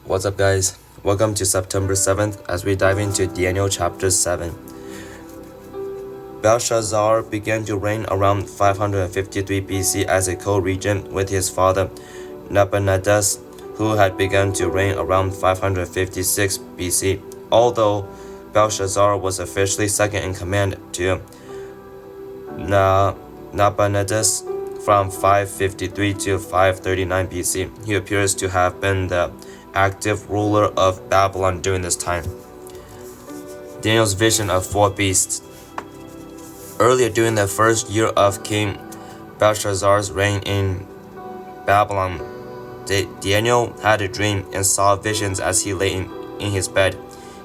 What's up, guys? Welcome to September 7th as we dive into Daniel chapter 7. Belshazzar began to reign around 553 BC as a co-regent with his father Nebuchadnezzar, who had begun to reign around 556 BC. Although Belshazzar was officially second in command to Nebuchadnezzar from 553 to 539 BC, he appears to have been the active ruler of Babylon during this time. Daniel's vision of four beasts. Earlier during the first year of King Belshazzar's reign in Babylon, Daniel had a dream and saw visions as he lay in his bed.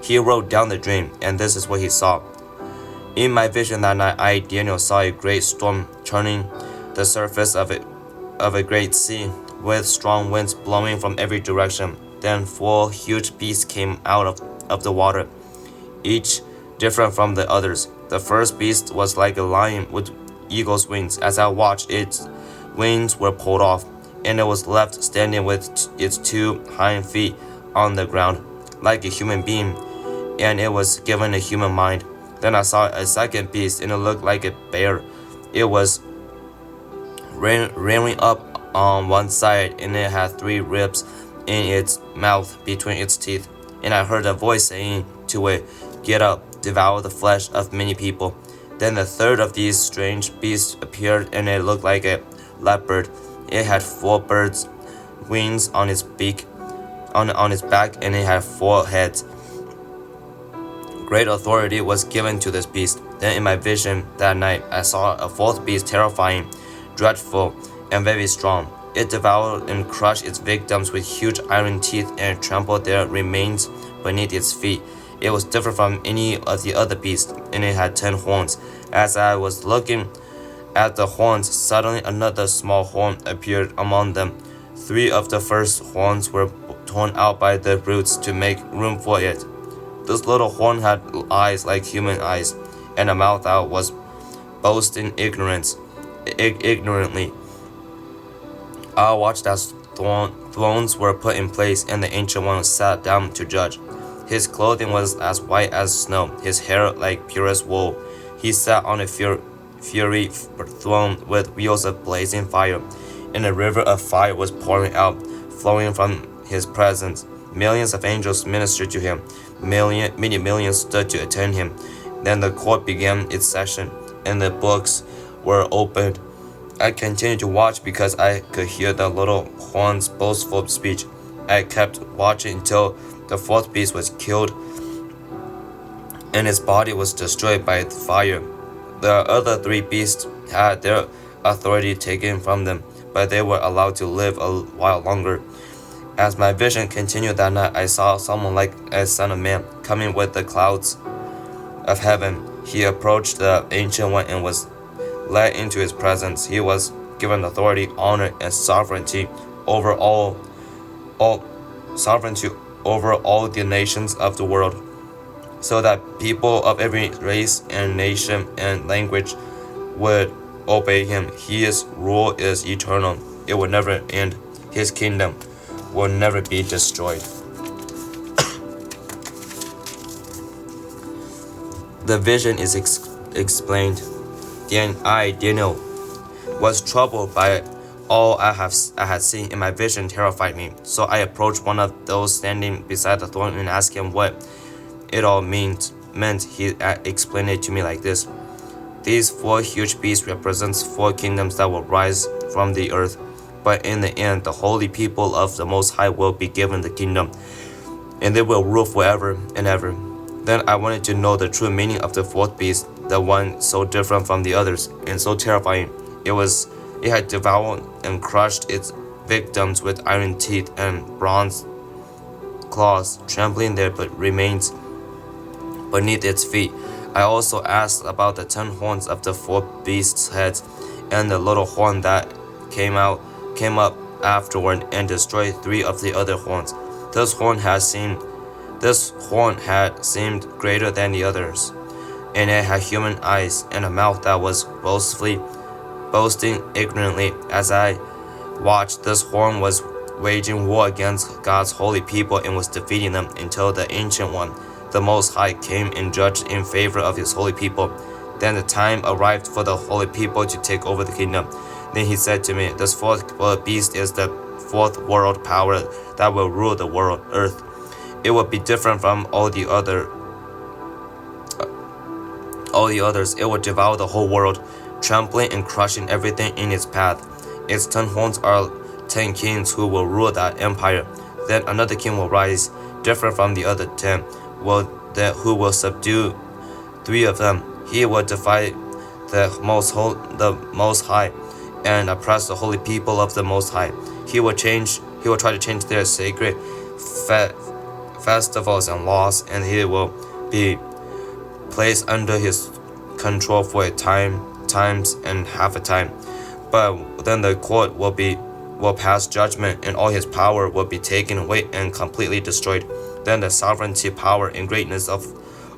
He wrote down the dream, and this is what he saw. In my vision that night, I, Daniel, saw a great storm churning the surface of a great sea, with strong winds blowing from every direction. Then four huge beasts came out of the water, each different from the others. The first beast was like a lion with eagle's wings. As I watched, its wings were pulled off, and it was left standing with its two hind feet on the ground, like a human being, and it was given a human mind. Then I saw a second beast, and it looked like a bear. It was rearing up on one side, and it had three ribs in its mouth between its teeth. And I heard a voice saying to it, "Get up, devour the flesh of many people." Then the third of these strange beasts appeared, and it looked like a leopard. It had four birds' wings on its beak, on its back, and it had four heads. Great authority was given to this beast. Then in my vision that night, I saw a fourth beast, terrifying, dreadful, and very strong. It devoured and crushed its victims with huge iron teeth and trampled their remains beneath its feet. It was different from any of the other beasts, and it had 10 horns. As I was looking at the horns, suddenly another small horn appeared among them. Three of the first horns were torn out by the roots to make room for it. This little horn had eyes like human eyes, and a mouth that was boasting ignorantly. I watched as thrones were put in place, and the Ancient One sat down to judge. His clothing was as white as snow, his hair like purest wool. He sat on a fiery throne with wheels of blazing fire, and a river of fire was pouring out, flowing from his presence. Millions of angels ministered to him. Many millions stood to attend him. Then the court began its session, and the books were opened. I continued to watch because I could hear the little horn's boastful speech. I kept watching until the fourth beast was killed, and its body was destroyed by fire. The other three beasts had their authority taken from them, but they were allowed to live a while longer. As my vision continued that night, I saw someone like a son of man coming with the clouds of heaven. He approached the Ancient One and was led into his presence. He was given authority, honor, and sovereignty over all the nations of the world, so that people of every race and nation and language would obey him. His rule is eternal. It will never end. His kingdom will never be destroyed. The vision is explained. Then I, Daniel, was troubled by all I had seen, and my vision terrified me. So I approached one of those standing beside the throne and asked him what it all meant. He explained it to me like this: these four huge beasts represents four kingdoms that will rise from the earth, but in the end, the holy people of the Most High will be given the kingdom, and they will rule forever and ever. Then I wanted to know the true meaning of the fourth beast, the one so different from the others and so terrifying. It had devoured and crushed its victims with iron teeth and bronze claws, trampling their remains beneath its feet. I also asked about the 10 horns of the four beasts' heads, and the little horn that came up afterward and destroyed three of the other horns. This horn had seemed greater than the others, and it had human eyes and a mouth that was boasting ignorantly. As I watched, this horn was waging war against God's holy people and was defeating them until the Ancient One, the Most High, came and judged in favor of his holy people. Then the time arrived for the holy people to take over the kingdom. Then he said to me, "This fourth beast is the fourth world power that will rule the world, earth. It will be different from all the others. It will devour the whole world, trampling and crushing everything in its path. Its 10 horns are 10 kings who will rule that empire. Then another king will rise, different from the other 10, who will subdue 3 of them. He will defy the Most High and oppress the holy people of the Most High. He will try to change their sacred festivals and laws, and he will be placed under his control for a times and half a time. But then the court will pass judgment, and all his power will be taken away and completely destroyed. Then the sovereignty, power, and greatness of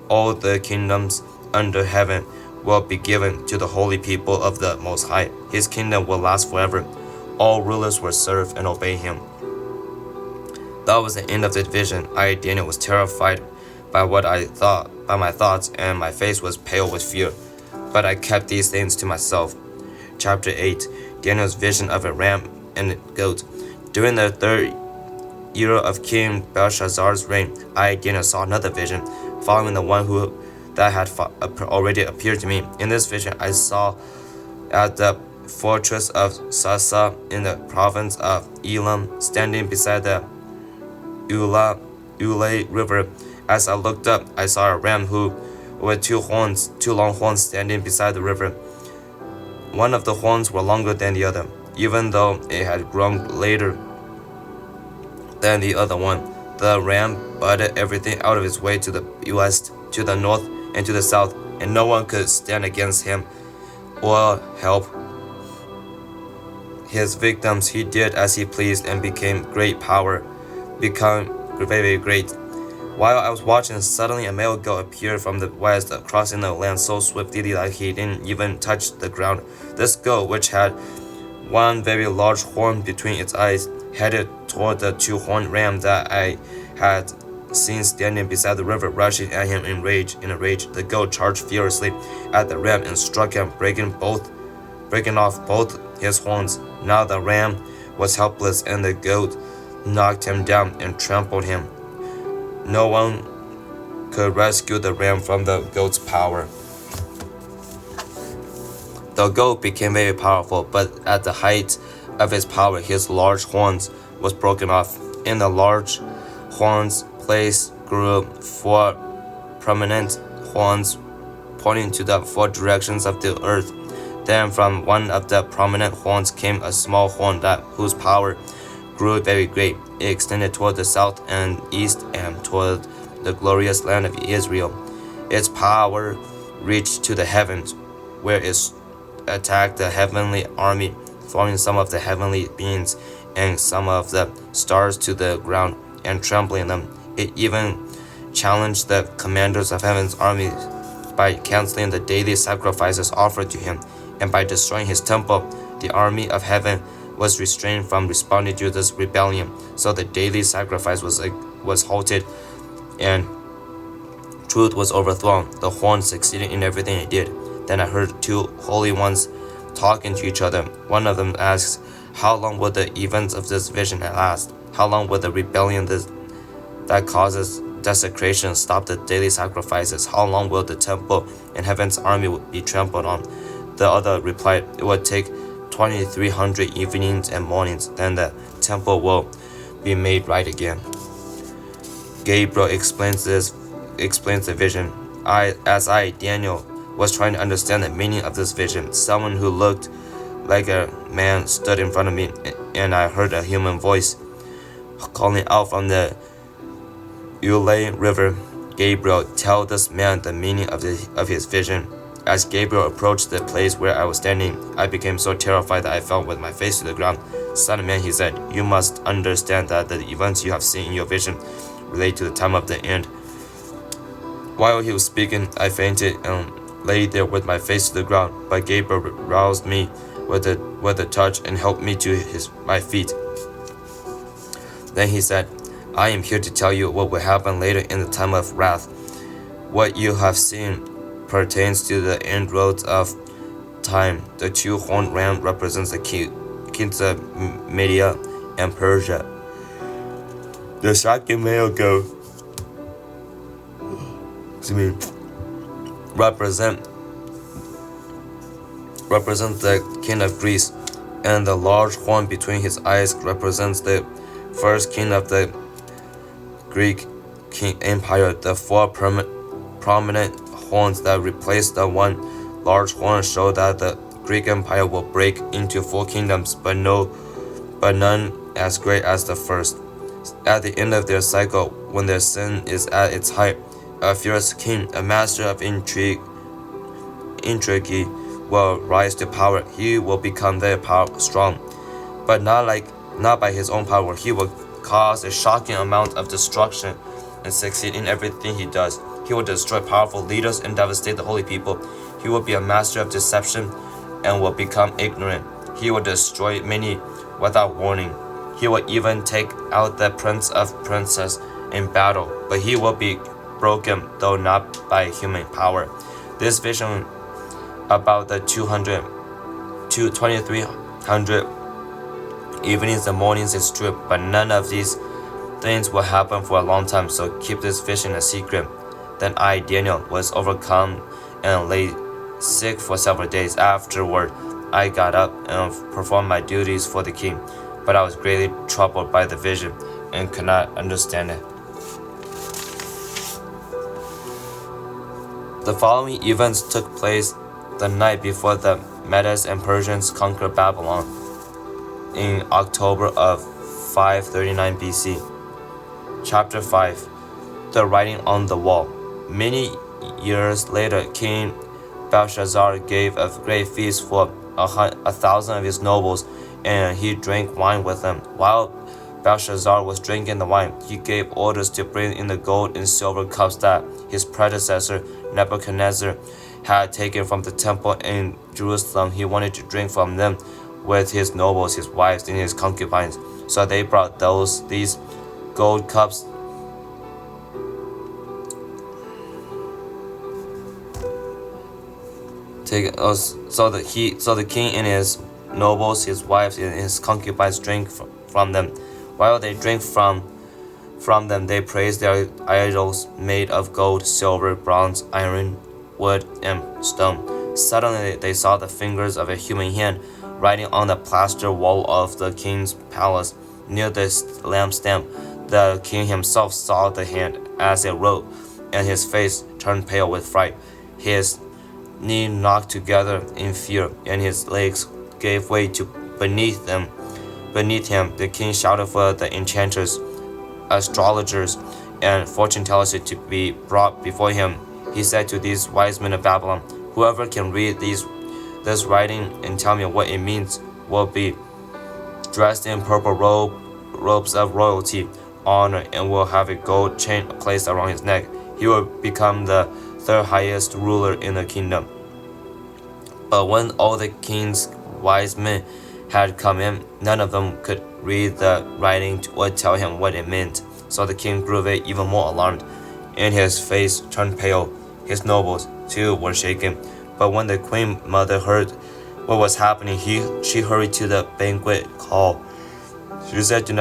all the kingdoms under heaven will be given to the holy people of the Most High. His kingdom will last forever. All rulers will serve and obey him." That was the end of the vision. I, Daniel, was terrified by my thoughts, and my face was pale with fear. But I kept these things to myself. Chapter 8. Daniel's vision of a ram and a goat. During the 3rd year of King Belshazzar's reign, I, Daniel, saw another vision, following the one that had already appeared to me. In this vision, I saw at the fortress of Susa in the province of Elam, standing beside the Ulai River. As I looked up, I saw a ram with 2 long horns standing beside the river. One of the horns were longer than the other, even though it had grown later than the other one. The ram butted everything out of its way to the west, to the north, and to the south, and no one could stand against him or help his victims. He did as he pleased and became very great. While I was watching, suddenly a male goat appeared from the west, crossing the land so swiftly that he didn't even touch the ground. This goat, which had one very large horn between its eyes, headed toward the 2-horned ram that I had seen standing beside the river, rushing at him in a rage. The goat charged furiously at the ram and struck him, breaking off both his horns. Now the ram was helpless, and the goat knocked him down and trampled him. No one could rescue the ram from the goat's power. The goat became very powerful, but at the height of his power, his large horns was broken off. In the large horns place grew 4 prominent horns pointing to the 4 directions of the earth. Then from one of the prominent horns came a small horn whose power grew very great. It extended toward the south and east and toward the glorious land of Israel. Its power reached to the heavens, where it attacked the heavenly army, throwing some of the heavenly beings and some of the stars to the ground and trampling them. It even challenged the commanders of heaven's armies by canceling the daily sacrifices offered to him, and by destroying his temple. The army of heaven was restrained from responding to this rebellion, so the daily sacrifice was halted, and truth was overthrown. The horn succeeded in everything it did. Then I heard 2 holy ones talking to each other. One of them asks, "How long will the events of this vision last? How long will the rebellion that causes desecration stop the daily sacrifices? How long will the temple and heaven's army be trampled on?" The other replied, "It will take 2,300 evenings and mornings, then the temple will be made right again." Gabriel explains the vision. As I, Daniel, was trying to understand the meaning of this vision, someone who looked like a man stood in front of me, and I heard a human voice calling out from the Ulai River, "Gabriel, tell this man the meaning of his vision." As Gabriel approached the place where I was standing, I became so terrified that I fell with my face to the ground. "Son of man," he said, "you must understand that the events you have seen in your vision relate to the time of the end." While he was speaking, I fainted and lay there with my face to the ground, but Gabriel roused me with a touch and helped me to my feet. Then he said, I am here to tell you what will happen later in the time of wrath. What you have seen pertains to the inroads of time. The two-horned ram represents the kings of Media and Persia. The second male goat represents the king of Greece, and the large horn between his eyes represents the first king of the Greek Empire. The four prominent horns that replace the one large horn show that the Greek Empire will break into 4 kingdoms, but none as great as the first. At the end of their cycle, when their sin is at its height, a fierce king, a master of intrigue, will rise to power. He will become very strong, but not by his own power. He will cause a shocking amount of destruction and succeed in everything he does. He will destroy powerful leaders and devastate the holy people. He will be a master of deception and will become ignorant. He will destroy many without warning. He will even take out the prince of princes in battle, but he will be broken, though not by human power. This vision about the 2300 evenings and mornings is true, but none of these things will happen for a long time, so keep this vision a secret. Then I, Daniel, was overcome and lay sick for several days. Afterward, I got up and performed my duties for the king, but I was greatly troubled by the vision and could not understand it. The following events took place the night before the Medes and Persians conquered Babylon in October of 539 BC. Chapter 5. The Writing on the Wall. Many years later, King Belshazzar gave a great feast for 1,000 of his nobles, and he drank wine with them. While Belshazzar was drinking the wine, he gave orders to bring in the gold and silver cups that his predecessor Nebuchadnezzar had taken from the temple in Jerusalem. He wanted to drink from them with his nobles, his wives, and his concubines. So they brought these gold cups so the king and his nobles, his wives, and his concubines drank from them. While they drank from them, they praised their idols made of gold, silver, bronze, iron, wood, and stone. Suddenly they saw the fingers of a human hand writing on the plaster wall of the king's palace. Near the lampstand, the king himself saw the hand as it wrote, and his face turned pale with fright. His knees knocked together in fear, and his legs gave way beneath him. The king shouted for the enchanters, astrologers, and fortune tellers to be brought before him. He said to these wise men of Babylon, whoever can read this writing and tell me what it means will be dressed in purple robes of royalty, honor, and will have a gold chain placed around his neck. He will become the third highest ruler in the kingdom. But when all the king's wise men had come in, none of them could read the writing or tell him what it meant. So the king grew even more alarmed, and his face turned pale. His nobles, too, were shaken. But when the queen mother heard what was happening, she hurried to the banquet hall. She said to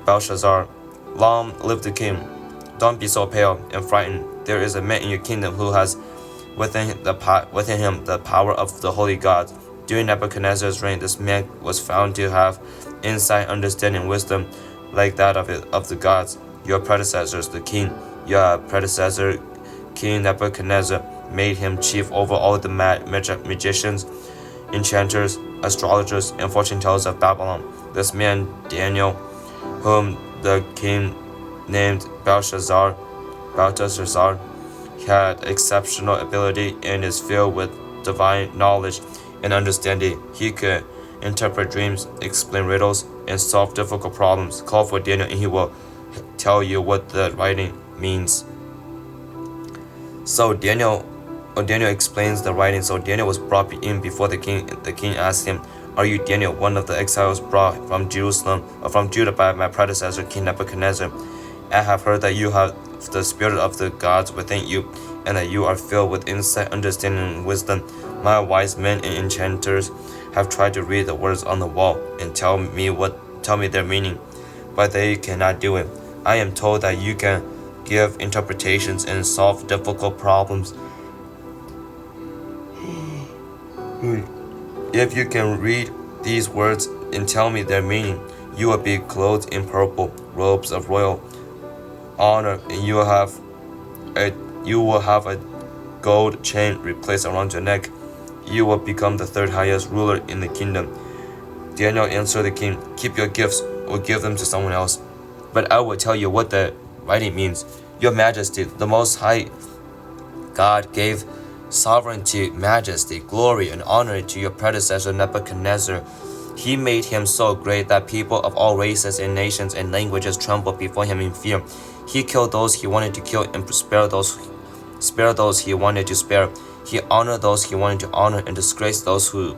Belshazzar, long live the king. Don't be so pale and frightened. There is a man in your kingdom who has within him the power of the holy gods. During Nebuchadnezzar's reign, this man was found to have insight, understanding, wisdom like that of the gods. Your predecessors, your predecessor, King Nebuchadnezzar, made him chief over all the magicians, enchanters, astrologers, and fortune tellers of Babylon. This man, Daniel, whom the king named Belteshazzar, had exceptional ability and is filled with divine knowledge and understanding. He could interpret dreams, explain riddles, and solve difficult problems. Call for Daniel and he will tell you what the writing means. So Daniel explains the writing. So Daniel was brought in before the king. The king asked him, Are you Daniel, one of the exiles brought from Jerusalem, or from Judah by my predecessor King Nebuchadnezzar? I have heard that you have the spirit of the gods within you, and that you are filled with insight, understanding, and wisdom. My wise men and enchanters have tried to read the words on the wall and tell me their meaning, but they cannot do it. I am told that you can give interpretations and solve difficult problems. If you can read these words and tell me their meaning, you will be clothed in purple robes of royal honor, and you will have a gold chain replaced around your neck. You will become the third highest ruler in the kingdom. Daniel answered the king, keep your gifts or give them to someone else. But I will tell you what the writing means. Your majesty, the Most High God gave sovereignty, majesty, glory, and honor to your predecessor Nebuchadnezzar. He made him so great that people of all races and nations and languages trembled before him in fear. He killed those he wanted to kill and spare those he wanted to spare. He honored those he wanted to honor and disgraced those he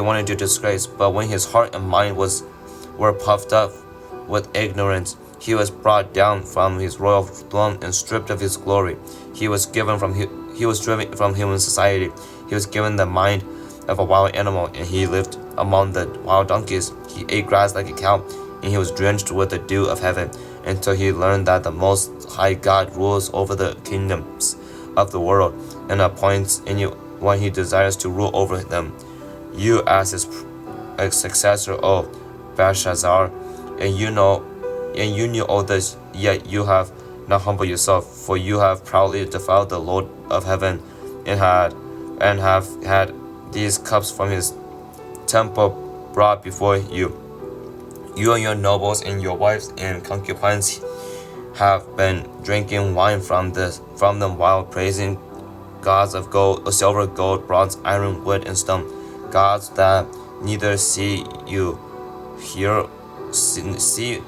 wanted to disgrace. But when his heart and mind were puffed up with ignorance, he was brought down from his royal throne and stripped of his glory. He was driven from human society. He was given the mind of a wild animal, and he lived among the wild donkeys. He ate grass like a cow, and he was drenched with the dew of heaven, until he learned that the Most High God rules over the kingdoms of the world and appoints anyone he desires to rule over them. You, as his successor, O Belshazzar, and you knew all this, yet you have not humbled yourself, for you have proudly defiled the Lord of heaven, and have had these cups from his temple brought before you. You and your nobles and your wives and concubines have been drinking wine from them while praising gods of gold, silver, gold, bronze, iron, wood, and stone, gods that neither see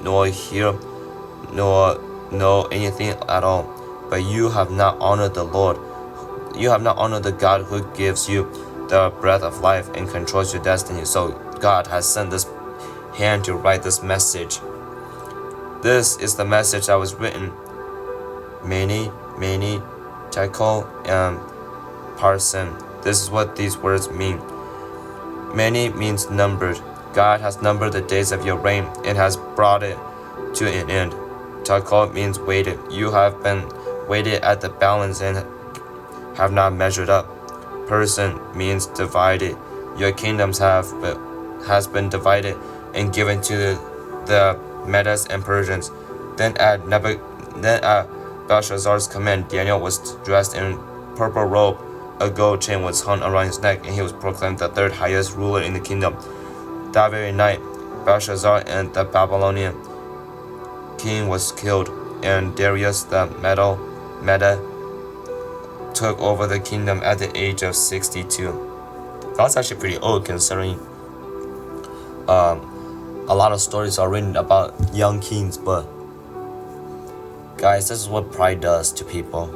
nor hear nor know anything at all. But you have not honored the Lord. You have not honored the God who gives you the breath of life and controls your destiny. So God has sent this hand to write this message. This is the message that was written. Many, tekel, and parson. This is what these words mean. Many means numbered. God has numbered the days of your reign and has brought it to an end. Tekel means weighted. You have been weighted at the balance and have not measured up. Person means divided. Your kingdoms has been divided and given to the Medes and Persians. Then at Belshazzar's command, Daniel was dressed in purple robe. A gold chain was hung around his neck, and he was proclaimed the third highest ruler in the kingdom. That very night, Belshazzar and the Babylonian king was killed, and Darius the Mede took over the kingdom at the age of 62. That's actually pretty old, considering a lot of stories are written about young kings. But guys, this is what pride does to people.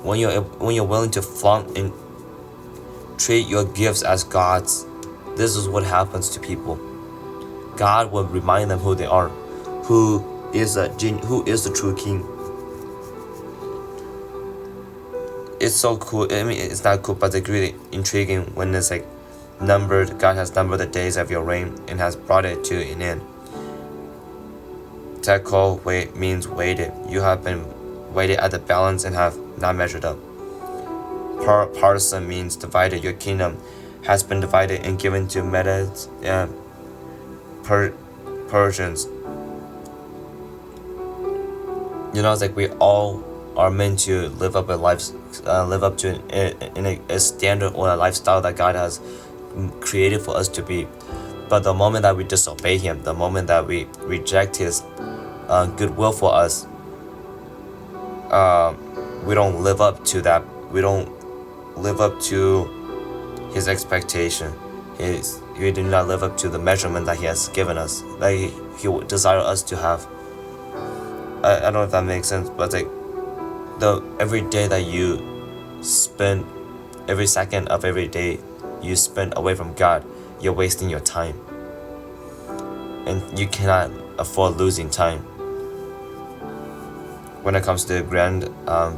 When you're willing to flaunt and treat your gifts as gods, this is what happens to people. God will remind them who they are, who is the true king. It's so cool. I mean, it's not cool, but it's really intriguing when it's like numbered. God has numbered the days of your reign and has brought it to an end. Tekel means weighted. You have been weighted at the balance and have not measured up. Parson means divided. Your kingdom has been divided and given to Medes and Persians. You know, it's like we all are meant to live up to a standard or a lifestyle that God has created for us to be. But the moment that we disobey Him, the moment that we reject His goodwill for us, we don't live up to that. We don't live up to His expectation. We do not live up to the measurement that He has given us, that He would desire us to have. I don't know if that makes sense, but like every day that you spend every second of every day you spend away from God, you're wasting your time. And you cannot afford losing time when it comes to the grand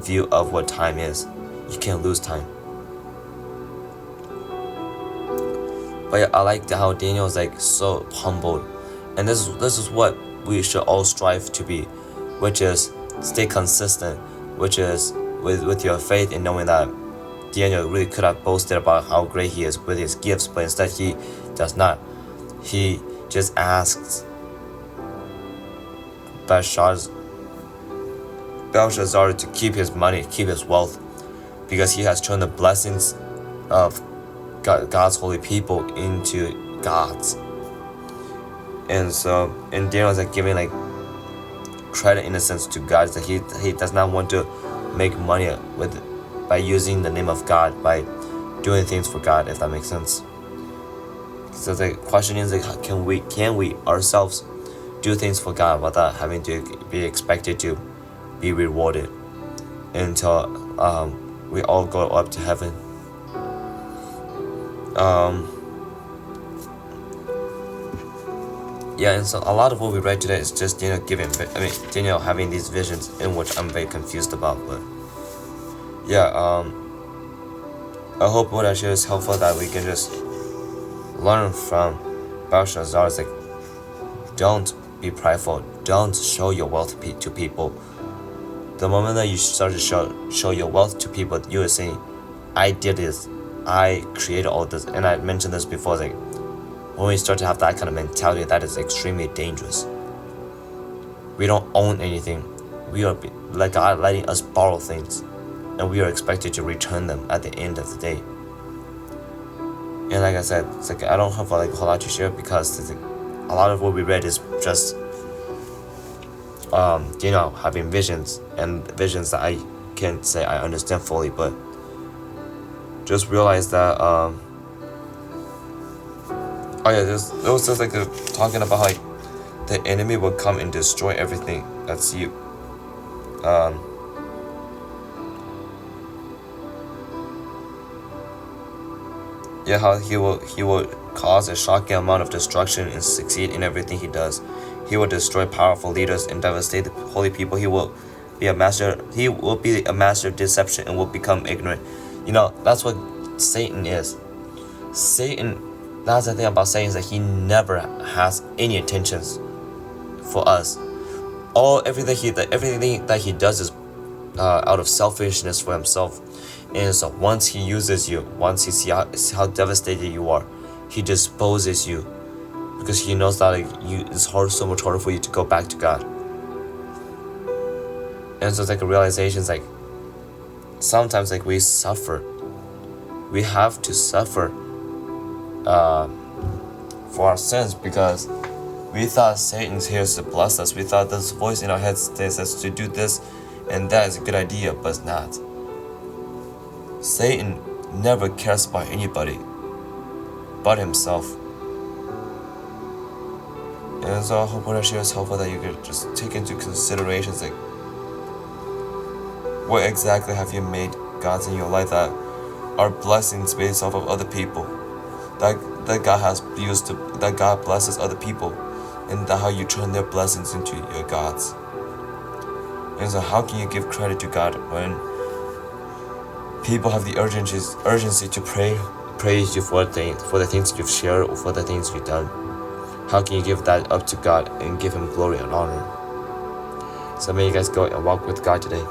view of what time is. You can't lose time. But yeah, I like how Daniel is like so humbled, and this is what we should all strive to be, which is stay consistent, which is with your faith in knowing that Daniel really could have boasted about how great he is with his gifts, but instead he does not. He just asks Belshazzar to keep his money, keep his wealth, because he has turned the blessings of God's holy people into gods. And Daniel is like giving like credit in a sense to God, that he does not want to make money by using the name of God, by doing things for God, if that makes sense. So the question is like, can we ourselves do things for God without having to be expected to be rewarded until we all go up to heaven. Yeah, and so a lot of what we read today is just Daniel having these visions, in which I'm very confused about. But yeah, I hope what I share is helpful, that we can just learn from Belshazzar. It's like, don't be prideful, don't show your wealth to people. The moment that you start to show your wealth to people, you are saying, I did this, I created all this. And I mentioned this before, like, when we start to have that kind of mentality, that is extremely dangerous. We don't own anything. We are like God letting us borrow things, and we are expected to return them at the end of the day. And like I said, it's like I don't have like a whole lot to share, because it's like, a lot of what we read is just having visions, and visions that I can't say I understand fully, but just realize that it was just like talking about like the enemy will come and destroy everything that's you. How he will cause a shocking amount of destruction and succeed in everything he does. He will destroy powerful leaders and devastate the holy people. He will be a master of deception and will become ignorant. That's what Satan is. That's the thing about Satan, is that he never has any intentions for us. Everything that he does is out of selfishness for himself. And so once he uses you, once he sees how devastated you are, he disposes you, because he knows that it's so much harder for you to go back to God. And so it's like a realization, like sometimes like we suffer. We have to suffer for our sins, because we thought Satan's here to bless us. We thought this voice in our heads says to do this and that is a good idea, but it's not. Satan never cares about anybody but himself. And so I hope what I share is helpful, that you could just take into considerations like, what exactly have you made gods in your life that are blessings based off of other people, that God has used that God blesses other people, and that how you turn their blessings into your gods. And so how can you give credit to God when people have the urgency to praise you for the things you've shared or for the things you've done? How can you give that up to God and give Him glory and honor? So may you guys go and walk with God today.